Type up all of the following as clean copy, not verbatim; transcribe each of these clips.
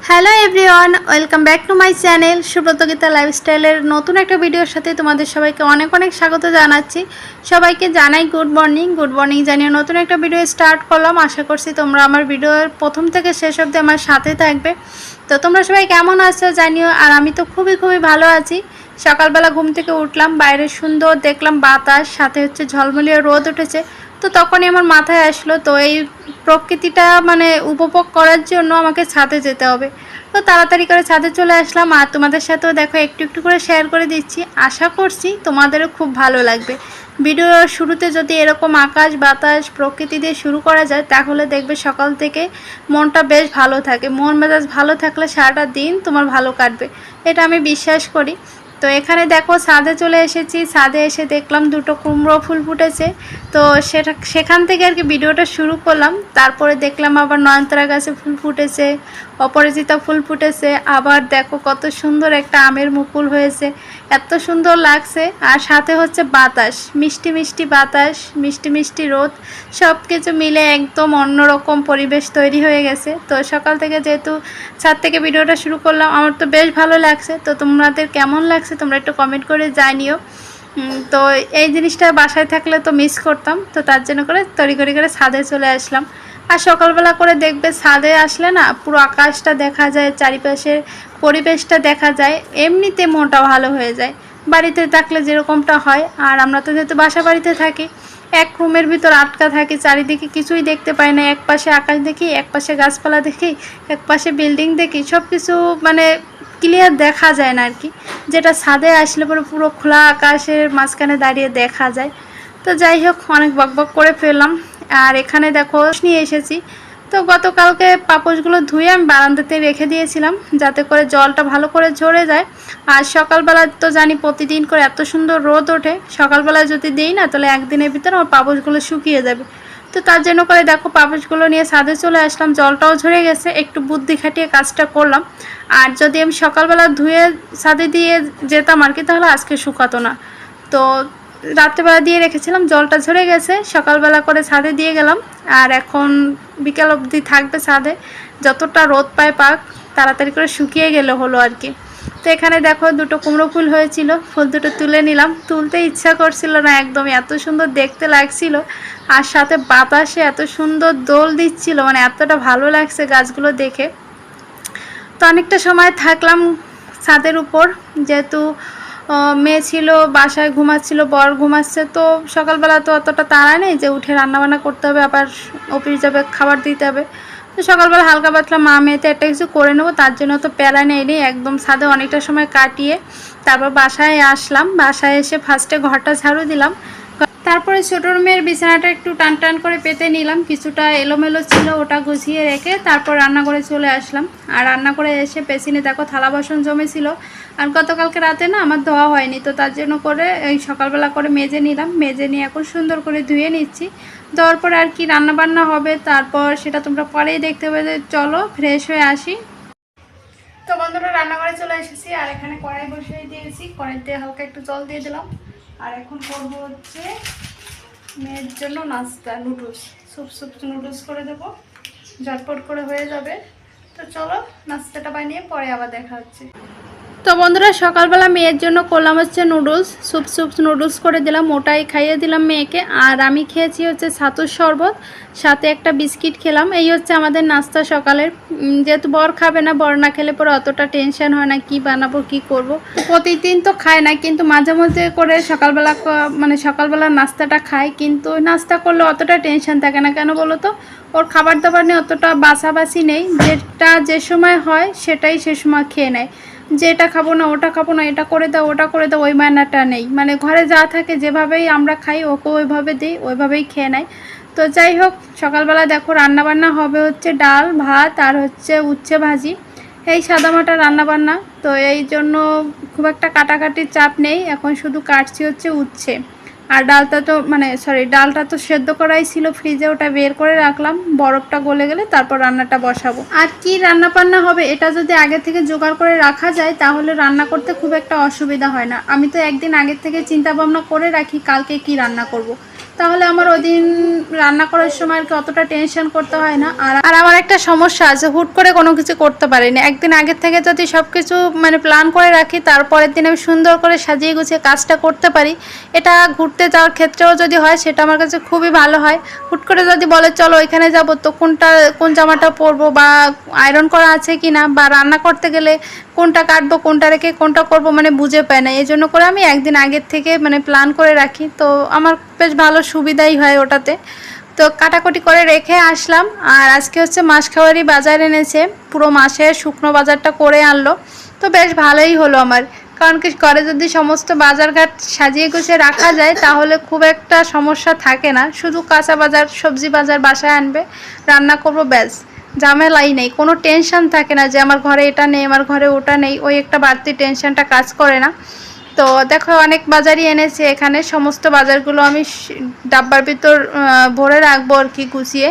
Hello everyone, welcome back to my channel Subrata Gita লাইফস্টাইলের নতুন একটা ভিডিওর সাথে তোমাদের সবাইকে অনেক অনেক স্বাগত জানাচ্ছি। সবাইকে জানাই গুড মর্নিং জানিয়ে নতুন একটা ভিডিও স্টার্ট করলাম। আশা করছি তোমরা আমার ভিডিওর প্রথম থেকে শেষ অবধি আমার সাথে থাকবে। তো তোমরা সবাই কেমন আছো জানিও। আর আমি তো খুবই ভালো আছি। সকালবেলা ঘুম থেকে উঠলাম, বাইরে সুন্দর দেখলাম বাতাস, সাথে হচ্ছে ঝলমলিয়ে রোদ উঠেছে। তো তখনই আমার মাথায় আসলো, তো এই প্রকৃতিটা উপভোগ করার জন্য আমাকে ছাদে যেতে হবে। তো তাড়াতাড়ি করে ছাদে চলে আসলাম, আর তোমাদের সাথেও দেখো একটু একটু করে শেয়ার করে দিচ্ছি। আশা করছি তোমাদেরও খুব ভালো লাগবে। ভিডিওর শুরুতে যদি এরকম আকাশ বাতাস প্রকৃতি দিয়ে শুরু করা যায়, তাহলে দেখবে সকাল থেকে মনটা বেশ ভালো থাকে। মন মেজাজ ভালো থাকলে সারাটা দিন তোমার ভালো কাটবে, এটা আমি বিশ্বাস করি। তো এখানে দেখো ছাদে চলে এসেছি। ছাদে এসে দেখলাম দুটো কুমড়ো ফুল ফুটেছে। তো সেখান থেকে আর কি ভিডিওটা শুরু করলাম। তারপরে দেখলাম আবার নয়নতারা গাছে ফুল ফুটেছে, অপরাজিতা ফুল ফুটেছে। আবার দেখো কত সুন্দর একটা আমের মুকুল হয়েছে, এত সুন্দর লাগছে। আর সাথে হচ্ছে বাতাস, মিষ্টি মিষ্টি বাতাস, মিষ্টি মিষ্টি রোদ, সব কিছু মিলে একদম অন্যরকম পরিবেশ তৈরি হয়ে গেছে। তো সকাল থেকে যেহেতু ছাদ থেকে ভিডিওটা শুরু করলাম, আমার তো বেশ ভালো লাগছে। তো তোমাদের কেমন লাগছে তোমরা একটু কমেন্ট করে জানিও। তো এই জিনিসটা বাসায় থাকলে তো মিস করতাম, তো তার জন্য করে তড়িঘড়ি করে ছাদে চলে আসলাম। আর সকালবেলা করে দেখবে ছাদে আসলে না পুরো আকাশটা দেখা যায়, চারিপাশের পরিবেশটা দেখা যায়, এমনিতে মনটা ভালো হয়ে যায়। বাড়িতে থাকলে যেরকমটা হয়, আর আমরা তো যেহেতু বাসা বাড়িতে থাকি, এক রুমের ভিতর আটকা থাকি, চারিদিকে কিছুই দেখতে পাই না। এক পাশে আকাশ দেখি, এক পাশে গাছপালা দেখি, এক পাশে বিল্ডিং দেখি, সব কিছু ক্লিয়ার দেখা যায় না আর কি। যেটা ছাদে আসলে পরে পুরো খোলা আকাশের মাঝখানে দাঁড়িয়ে দেখা যায়। তো যাই হোক, অনেক বকবক করে ফেললাম। আর এখানে দেখো নিয়ে এসেছি। তো গতকালকে পাপোশগুলো ধুয়ে আমি বারান্দাতে রেখে দিয়েছিলাম, যাতে করে জলটা ভালো করে ঝরে যায়। আর সকালবেলা তো জানি প্রতিদিন করে এত সুন্দর রোদ ওঠে, সকালবেলা যদি দিই না তাহলে একদিনের ভিতরে আমার পাপোশগুলো শুকিয়ে যাবে। তো তার জন্য করে দেখো পাপোশগুলো নিয়ে ছাদে চলে আসলাম। জলটাও ঝরে গেছে, একটু বুদ্ধি খাটিয়ে কাজটা করলাম। আর যদি আমি সকালবেলা ধুয়ে ছাদে দিয়ে যেতাম আর কি, তাহলে আজকে শুকাতো না। তো রাত্রেবেলা দিয়ে রেখেছিলাম, জলটা ঝরে গেছে, সকালবেলা করে ছাদে দিয়ে গেলাম। আর এখন বিকাল অবধি থাকবে ছাদে, যতটা রোদ পায় পাক, তাড়াতাড়ি করে শুকিয়ে গেলে হলো আর কি। তো এখানে দেখো দুটো কুমড়ো ফুল হয়েছিল, ফুল দুটো তুলে নিলাম। তুলতে ইচ্ছা করছিল না একদমই, এত সুন্দর দেখতে লাগছিল। আর সাথে বাতাসে এত সুন্দর দোল দিচ্ছিল, এতটা ভালো লাগছে গাছগুলো দেখে। তো অনেকটা সময় থাকলাম ছাদের উপর, যেহেতু মেয়ে ছিল বাসায় ঘুমাচ্ছিল, বর ঘুমাচ্ছে। তো সকালবেলা তো অতটা তাড়া নেই যে উঠে রান্নাবান্না করতে হবে, আবার অফিস যাবে, খাবার দিতে হবে। তো সকালবেলা হালকা পাতলা মা মেয়েতে একটা কিছু করে নেবো, তার জন্য তো প্যারা নেই। একদম ছাদে অনেকটা সময় কাটিয়ে তারপর বাসায় আসলাম। বাসায় এসে ফার্স্টে ঘরটা ঝাড়ু দিলাম, তারপরে ছোটো রুমের বিছানাটা একটু টান টান করে পেতে নিলাম, কিছুটা এলোমেলো ছিল ওটা গুছিয়ে রেখে তারপর রান্নাঘরে চলে আসলাম। আর রান্নাঘরে এসে পেছনে দেখো থালা বাসন জমেছিল, আর গতকালকে রাতে না আমার ধোয়া হয়নি, তো তার জন্য করে এই সকালবেলা করে মেজে নিলাম। মেজে নিয়ে এখন সুন্দর করে ধুয়ে নিচ্ছি। দেওয়ার পরে আর কি রান্নাবান্না হবে, তারপর সেটা তোমরা পরেই দেখতে পাবে। চলো ফ্রেশ হয়ে আসি। তো বন্ধুরা রান্নাঘরে চলে এসেছি, আর এখানে কড়াই বসিয়ে দিয়েছি। কড়াইতে হালকা একটু জল দিয়ে দিলাম। আর এখন করবো হচ্ছে মেয়ের জন্য নাস্তা, নুডলস, স্যুপ নুডলস করে দেবো, ঝটপট করে হয়ে যাবে। তো চলো নাস্তাটা বানিয়ে পরে আবার দেখা হচ্ছে। তো বন্ধুরা সকালবেলা মেয়ের জন্য করলাম হচ্ছে নুডলস, স্যুপ নুডলস করে দিলাম, ওটাই খাইয়ে দিলাম মেয়েকে। আর আমি খেয়েছি হচ্ছে ছাতুর শরবত, সাথে একটা বিস্কিট খেলাম। এই হচ্ছে আমাদের নাস্তা সকালের। যেহেতু বর খাবে না, বর না খেলে পরে অতটা টেনশন হয় না কি বানাবো কি করব। প্রতিদিন তো খায় না, কিন্তু মাঝে মধ্যে করে সকালবেলা নাস্তাটা খায়, কিন্তু নাস্তা করলে অতটা টেনশন থাকে না। কেন বলো তো, ওর খাবার দাবার নিয়ে অতটা বাছাবাছি নেই, যেটা যে সময় হয় সেটাই সে সময় খেয়ে নেয়। যে এটা খাবো না ওটা খাবো না, এটা করে দাও ওটা করে দাও, ওই মানাটা নেই। ঘরে যা থাকে যেভাবেই আমরা খাই ওকে ওইভাবে দিই, ওইভাবেই খেয়ে নেয়। তো যাই হোক, সকালবেলা দেখো রান্নাবান্না হবে হচ্ছে ডাল ভাত আর হচ্ছে উচ্ছে ভাজি, এই সাদামাটা রান্নাবান্না। তো এই জন্য খুব একটা কাটাকাটির চাপ নেই, এখন শুধু কাটছি হচ্ছে উচ্ছে। আর ডালটা তো সেদ্ধ করাই ছিল ফ্রিজে, ওটা বের করে রাখলাম, বরফটা গলে গেলে তারপর রান্নাটা বসাবো। আর কি রান্না বান্না হবে এটা যদি আগে থেকে জোগাড় করে রাখা যায়, তাহলে রান্না করতে খুব একটা অসুবিধা হয় না। আমি তো একদিন আগে থেকে চিন্তা ভাবনা করে রাখি কালকে কি রান্না করব। তাহলে আমার ওদিন রান্না করার সময় আর কি অতটা টেনশন করতে হয় না। আর আমার একটা সমস্যা আছে, হুট করে কোনো কিছু করতে পারি না। একদিন আগের থেকে যদি সব কিছু মানে প্ল্যান করে রাখি, তারপরের দিন আমি সুন্দর করে সাজিয়ে গুছিয়ে কাজটা করতে পারি। এটা ঘুরতে যাওয়ার ক্ষেত্রেও যদি হয়, সেটা আমার কাছে খুবই ভালো হয়। হুট করে যদি বলে চলো ওইখানে যাব, তো কোন জামাটা পরবো, বা আয়রন করা আছে কি না, বা রান্না করতে গেলে কোনটা কাটবো, কোনটা রেখে কোনটা করব, মানে বুঝে পাই না। এই জন্য করে আমি একদিন আগের থেকে মানে প্ল্যান করে রাখি, তো আমার বেশ ভালো সুবিধাই হয় ওটাতে। তো কাটাকুটি করে রেখে আসলাম। আর আজকে হচ্ছে মাসখাওয়ারি বাজার এনেছে, পুরো মাসের শুকনো বাজারটা করে আনলো। তো বেশ ভালোই হলো আমার, কারণ কি ঘরে যদি সমস্ত বাজারঘাট সাজিয়ে গুছিয়ে রাখা যায়, তাহলে খুব একটা সমস্যা থাকে না। শুধু কাঁচা বাজার, সবজি বাজার বাসায় আনবে, রান্না করবো, ব্যাস, ঝামেলাই নেই, কোনো টেনশন থাকে না যে আমার ঘরে এটা নেই, আমার ঘরে ওটা নেই। ওই একটা বাড়তি টেনশনটা কাজ করে না। তো দেখো অনেক বাজারই এনেছে এখানে, সমস্ত বাজারগুলো আমি ডাব্বার ভিতর ভরে রাখবো আর কি গুছিয়ে।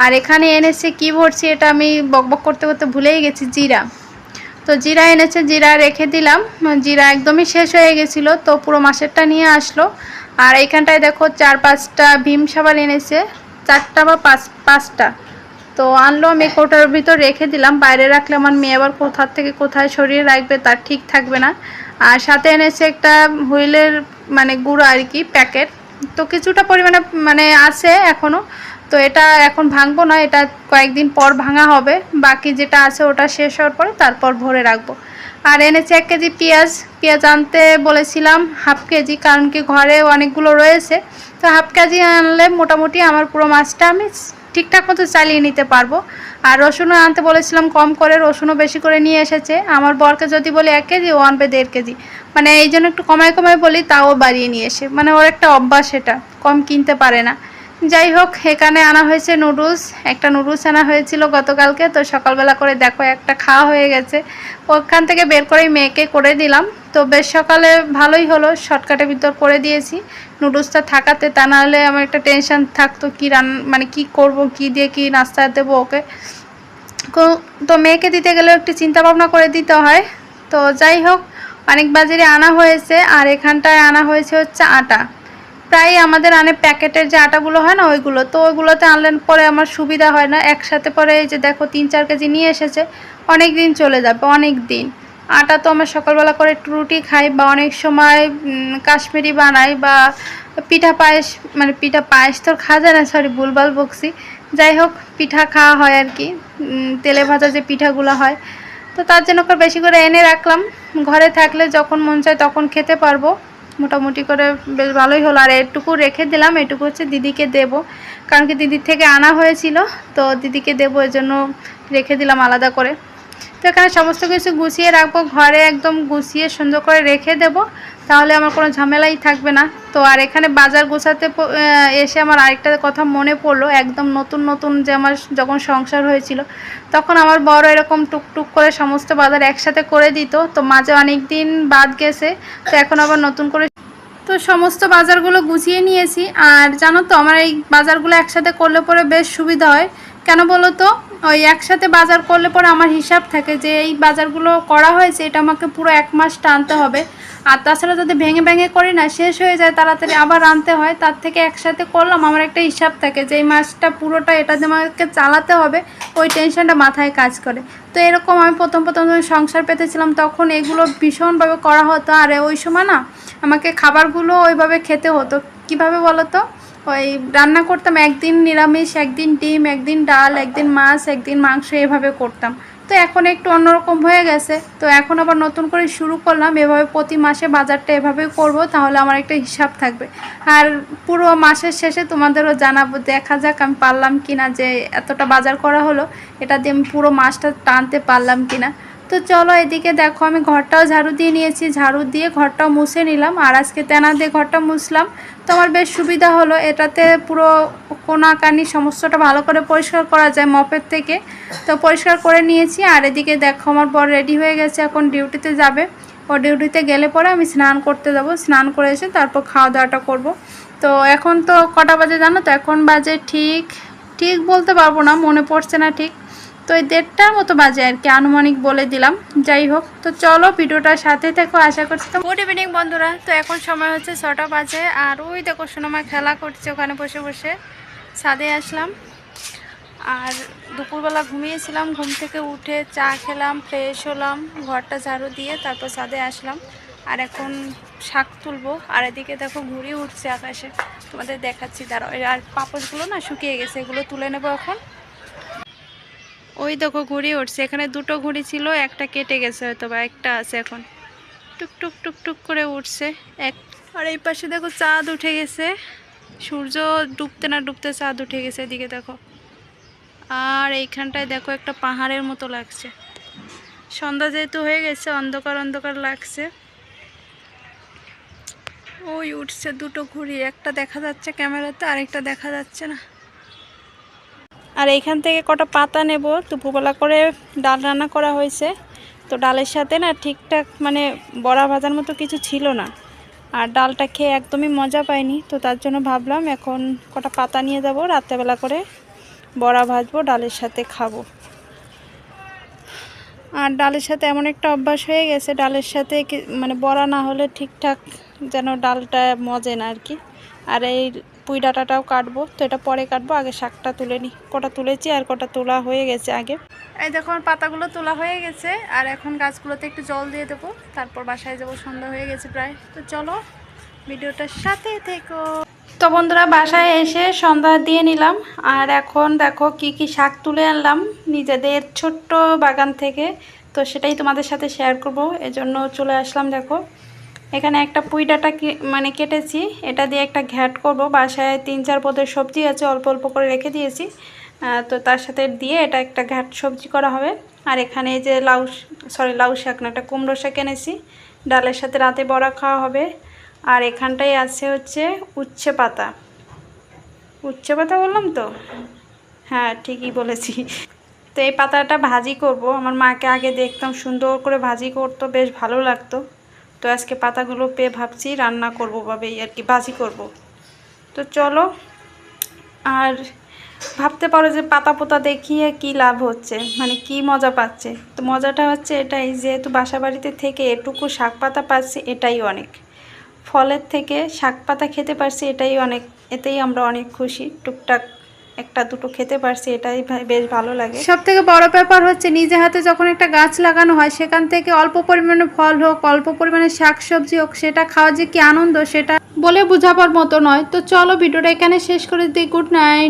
আর এখানে এনেছে কি ভরছি এটা আমি বকবক করতে করতে ভুলেই গেছি, জিরা। তো জিরা এনেছে, জিরা রেখে দিলাম। জিরা একদমই শেষ হয়ে গেছিলো, তো পুরো মাসেরটা নিয়ে আসলো। আর এইখানটায় দেখো 4-5টা ভীম সাবান এনেছে, 4টা বা 5টা। তো আনলো, আমি কৌটার ভিতর রেখে দিলাম। বাইরে রাখলে আমার মেয়ে আবার কোথা থেকে কোথায় সরিয়ে রাখবে, তার ঠিক থাকবে না। আর সাথে এনেছে একটা হুইলের মানে গুঁড়ো আর কি, প্যাকেট। তো কিছুটা পরিমাণে মানে আছে এখনও। তো এটা এখন ভাঙবো না, এটা কয়েকদিন পর ভাঙা হবে। বাকি যেটা আছে ওটা শেষ হওয়ার পরে তারপর ভরে রাখবো। আর এনেছে 1 কেজি পেঁয়াজ। পেঁয়াজ আনতে বলেছিলাম হাফ কেজি, কারণ কি ঘরে অনেকগুলো রয়েছে। তো হাফ কেজি আনলে মোটামুটি আমার পুরো মাছটা আমি ঠিকঠাক মতো চালিয়ে নিতে পারবো। আর রসুনও আনতে বলেছিলাম কম করে, রসুনও বেশি করে নিয়ে এসেছে। আমার বরকে যদি বলি 1 কেজি, ও আনবে 1.5 কেজি। মানে এই জন্য একটু কমায় কমায় বলি, তাও বাড়িয়ে নিয়ে এসে, মানে ওর একটা অভ্যাস, সেটা কম কিনতে পারে না। যাই হোক, এখানে আনা হয়েছে নুডলস। একটা নুডলস আনা হয়েছিল গতকালকে, তো সকালবেলা করে দেখো একটা খাওয়া হয়ে গেছে। ওখান থেকে বের করেই মেয়েকে করে দিলাম। তো বেশ সকালে ভালোই হলো, শর্টকাটের ভিতর করে দিয়েছি নুডলসটা থাকাতে। তা নাহলে আমার একটা টেনশন থাকতো কি মানে কি করব, কি দিয়ে কি নাস্তা দেবো ওকে। তো মেয়েকে দিতে গেলেও একটু চিন্তা ভাবনা করে দিতে হয়। তো যাই হোক, অনেক বাজারে আনা হয়েছে। আর এখানটায় আনা হয়েছে হচ্ছে আটা। প্রায় আমাদের আনে প্যাকেটের যে আটাগুলো হয় না, ওইগুলো। তো ওইগুলোতে আনলেন পরে আমার সুবিধা হয় না, একসাথে পরে এই যে দেখো 3-4 কেজি নিয়ে এসেছে, অনেক দিন চলে যাবে, অনেক দিন। আটা তো আমরা সকালবেলা করে একটু রুটি খাই, বা অনেক সময় কাশ্মীরি বানাই, বা পিঠা পায়েস, মানে পিঠা পায়েস তো খাওয়া যায় না, সরি ভুলভাল বকছি। যাই হোক, পিঠা খাওয়া হয় আর কি, তেলে ভাজা যে পিঠাগুলো হয়। তো তার জন্য বেশি করে এনে রাখলাম, ঘরে থাকলে যখন মন চায় তখন খেতে পারবো। মোটামুটি করে বেশ ভালোই হলো। আর এটুকু রেখে দিলাম, এটুকু হচ্ছে দিদিকে দেব, কারণ কি দিদির থেকে আনা হয়েছিল, তো দিদিকে দেবো, এর জন্য রেখে দিলাম আলাদা করে। তো এখানে সমস্ত কিছু গুছিয়ে রাখবো, ঘরে একদম গুছিয়ে সুন্দর করে রেখে দেব, তাহলে আমার কোনো ঝামেলাই থাকবে না। তো আর এখানে বাজার গোছাতে এসে আমার আরেকটা কথা মনে পড়লো, একদম নতুন নতুন যে আমার যখন সংসার হয়েছিল, তখন আমার বড় এরকম টুকটুক করে সমস্ত বাজার একসাথে করে দিত। তো মাঝে অনেক দিন বাদ গেছে, তো এখন আবার নতুন করে তো সমস্ত বাজারগুলো গুছিয়ে নিয়েছি। আর জানো তো, আমার এই বাজারগুলো একসাথে করলে পরে বেশ সুবিধা হয়। কেন বলো তো, ওই একসাথে বাজার করলে পরে আমার হিসাব থাকে যে এই বাজারগুলো করা হয়েছে, এটা আমাকে পুরো 1 মাস টানতে হবে। আর তাছাড়া যদি ভেঙে ভেঙে করি না, শেষ হয়ে যায় তাড়াতাড়ি, আবার আনতে হয়। তার থেকে একসাথে করলাম, আমার একটা হিসাব থাকে যে এই মাসটা পুরোটা এটা যে আমাকে চালাতে হবে, ওই টেনশনটা মাথায় কাজ করে। তো এরকম আমি প্রথম যখন সংসার পেতেছিলাম, তখন এগুলো ভীষণভাবে করা হতো। আর ওই সময় না আমাকে খাবারগুলো ওইভাবে খেতে হতো। কিভাবে বলো তো, ওই রান্না করতাম, একদিন নিরামিষ, একদিন ডিম, একদিন ডাল, একদিন মাছ, একদিন মাংস, এভাবে করতাম। তো এখন একটু অন্যরকম হয়ে গেছে। তো এখন আবার নতুন করে শুরু করলাম, এভাবে প্রতি মাসে বাজারটা এভাবেই করব, তাহলে আমার একটা হিসাব থাকবে। আর পুরো মাসের শেষে তোমাদেরও জানাবো, দেখা যাক আমি পারলাম কিনা, যে এতটা বাজার করা হলো, এটা দিয়ে আমি পুরো মাসটা টানতে পারলাম কিনা। তো চলো, এদিকে দেখো আমি ঘরটাও ঝাড়ু দিয়ে নিয়েছি, ঝাড়ু দিয়ে ঘরটাও মুছে নিলাম। আর আজকে তেনা দিয়ে ঘরটা মুছলাম, তো আমার বেশ সুবিধা হলো। এটাতে পুরো কোনাকানি সমস্তটা ভালো করে পরিষ্কার করা যায় মপের থেকে। তো পরিষ্কার করে নিয়েছি। আর এদিকে দেখো আমার বর রেডি হয়ে গেছে, এখন ডিউটিতে যাবে। ও ডিউটিতে গেলে পরে আমি স্নান করতে যাব, স্নান করে এসে তারপর খাওয়া দাওয়াটা করব। তো এখন তো কটা বাজে জানো তো, এখন বাজে ঠিক বলতে পারবো না, মনে পড়ছে না ঠিক। তো এই 1:30টার মতো বাজে আর কি, আনুমানিক বলে দিলাম। যাই হোক, তো চলো ভিডিওটার সাথে থেকো, আশা করছি। তো গুড ইভিনিং বন্ধুরা, তো এখন সময় হচ্ছে 6টা বাজে। আর ওই দেখো সোনামা খেলা করছে ওখানে বসে বসে। ছাদে আসলাম, আর দুপুরবেলা ঘুমিয়েছিলাম, ঘুম থেকে উঠে চা খেলাম, ফ্রেশ হলাম, ঘরটা ঝাড়ু দিয়ে তারপর ছাদে আসলাম। আর এখন শাক তুলবো। আর এদিকে দেখো ঘুড়ি উঠছে আকাশে, তোমাদের দেখাচ্ছি দাঁড়াও। আর পাপোশগুলো না শুকিয়ে গেছে, এগুলো তুলে নেবো এখন। ওই দেখো ঘুড়ি উঠছে, এখানে 2টো ঘুড়ি ছিল, একটা কেটে গেছে হয়তো বা, একটা আছে এখন। টুকটুক টুকটুক করে উঠছে এক। আর এই পাশে দেখো চাঁদ উঠে গেছে, সূর্য ডুবতে না ডুবতে চাঁদ উঠে গেছে, এদিকে দেখো। আর এইখানটায় দেখো একটা পাহাড়ের মতো লাগছে। সন্ধ্যা যেহেতু হয়ে গেছে, অন্ধকার অন্ধকার লাগছে। ওই উঠছে 2টো ঘুড়ি, একটা দেখা যাচ্ছে ক্যামেরাতে, আরেকটা দেখা যাচ্ছে না। আর এইখান থেকে কটা পাতা নেব, দুপুরবেলা করে ডাল রান্না করা হয়েছে, তো ডালের সাথে না ঠিকঠাক মানে বড়া ভাজার মতো কিছু ছিল না। আর ডালটা খেয়ে একদমই মজা পাইনি, তো তার জন্য ভাবলাম এখন কটা পাতা নিয়ে যাব, রাত্রেবেলা করে বড়া ভাজবো, ডালের সাথে খাবো। আর ডালের সাথে এমন একটা অভ্যাস হয়ে গেছে, ডালের সাথে মানে বড়া না হলে ঠিকঠাক যেন ডালটা মজে না আর কি। আর এই পুঁই ডাঁটাটাও কাটবো, তো এটা পরে কাটবো, আগে শাকটা তুলে নিই। কটা তুলেছি আর কটা তোলা হয়ে গেছে আগে। এই দেখো আমার পাতাগুলো তোলা হয়ে গেছে, আর এখন গাছগুলোতে একটু জল দিয়ে দেবো, তারপর বাসায় যাবো, সন্ধ্যা হয়ে গেছে প্রায়। তো চলো ভিডিওটার সাথে থেকো। তো বন্ধুরা বাসায় এসে সন্ধ্যা দিয়ে নিলাম, আর এখন দেখো কি কি শাক তুলে আনলাম নিজেদের ছোট্ট বাগান থেকে, তো সেটাই তোমাদের সাথে শেয়ার করব, এজন্য চলে আসলাম। দেখো এখানে একটা পুঁই ডাঁটা মানে কেটেছি, এটা দিয়ে একটা ঘ্যাট করব। বাসায় 3-4 পদের সবজি আছে, অল্প অল্প করে রেখে দিয়েছি, তো তার সাথে দিয়ে এটা একটা ঘ্যাট সবজি করা হবে। আর এখানে এই যে লাউ শাক না, একটা কুমড়ো শাক এনেছি, ডালের সাথে রাতে বড়া খাওয়া হবে। আর এখানটায় আছে হচ্ছে উচ্ছে পাতা বললাম তো, হ্যাঁ ঠিকই বলেছি। তো এই পাতাটা ভাজি করব, আমার মাকে আগে দেখতাম সুন্দর করে ভাজি করতো, বেশ ভালো লাগতো। তো আজকে পাতাগুলো পেয়ে ভাবছি রান্না করবো ভাবেই আর কি, ভাজি করব। তো চলো। আর ভাবতে পারো যে পাতা পোতা দেখিয়ে কি লাভ হচ্ছে, মানে কি মজা পাচ্ছে। তো মজাটা হচ্ছে এটাই, যেহেতু বাসা বাড়িতে থেকে এটুকু শাক পাতা পাচ্ছি, এটাই অনেক। ফলের থেকে শাক পাতা খেতে পারছি, এটাই অনেক, এতেই আমরা অনেক খুশি। টুকটাক 1-2টো খেতে পারছি, এটাই বেশ ভালো লাগে। সব থেকে বড় ব্যাপার হচ্ছে নিজে হাতে যখন একটা গাছ লাগানো হয়, সেখান থেকে অল্প পরিমাণে ফল হোক, অল্প পরিমাণে শাকসবজি হোক, সেটা খাওয়া যে কি আনন্দ, সেটা বলে বোঝাবার মতো নয়। তো চলো ভিডিওটা এখানে শেষ করে দিই। Good night.